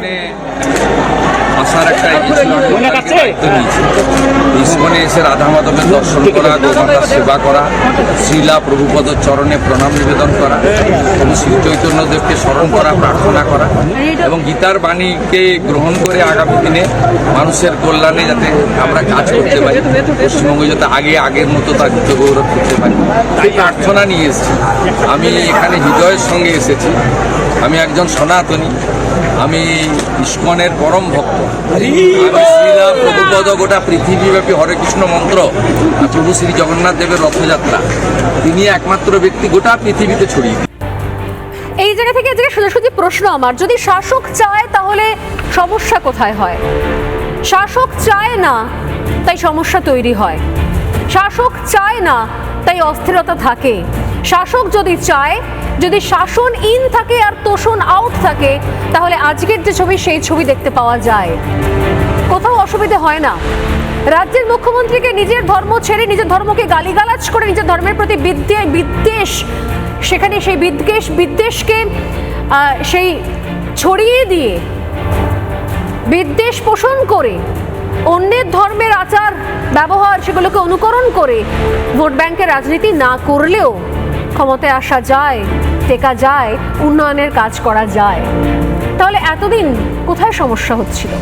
ইস্কনে আসার একটা ইস্কনে এসে রাধা মাধবের দর্শন করা, গোমাতার সেবা করা, শ্রীলা প্রভুপদের চরণে প্রণাম নিবেদন করা এবং শ্রী চৈতন্যদেবকে স্মরণ করা, প্রার্থনা করা এবং গীতার বাণীকে গ্রহণ করে আগামী দিনে মানুষের কল্যাণে যাতে আমরা কাজ করতে পারি, পশ্চিমবঙ্গ যাতে আগের মতো তার গৌরব করতে পারি, তাই প্রার্থনা নিয়ে এসেছি। আমি এখানে হৃদয়ের সঙ্গে এসেছি। আমি একজন সনাতনী, আমি ইস্কনের পরম ভক্ত। আমি শ্রীলা প্রভুপদ গোটা পৃথিবীব্যাপী হরে কৃষ্ণ মন্ত্র, প্রভু শ্রী জগন্নাথ দেবের রথযাত্রা, তিনি একমাত্র ব্যক্তি গোটা পৃথিবীতে ছড়িয়ে। এই জায়গা থেকে আজকে সোজাসুজি প্রশ্ন আমার, যদি শাসক চায় তাহলে সমস্যা কোথায় হয়? শাসক চায় না তাই সমস্যা তৈরি হয়, শাসক চায় না তাই অস্থিরতা থাকে। শাসক যদি চায়, যদি শাসন ইন থাকে আর তোষণ আউট থাকে, তাহলে আজকের যে ছবি সেই ছবি দেখতে পাওয়া যায়, কোথাও অসুবিধে হয় না। রাজ্যের মুখ্যমন্ত্রীকে নিজের ধর্ম ছেড়ে নিজের ধর্মকে গালিগালাজ করে নিজের ধর্মের প্রতি বিদ্বেষ, সেখানে সেই বিদ্বেষকে সেই ছড়িয়ে দিয়ে, বিদ্বেষ পোষণ করে, অন্যের ধর্মের আচার ব্যবহার সেগুলোকে অনুকরণ করে ভোট ব্যাংকের রাজনীতি না করলেও ক্ষমতায় আসা যায়, টেকা যায়, উন্নয়নের কাজ করা যায়। তাহলে এতদিন কোথায় সমস্যা হচ্ছিল?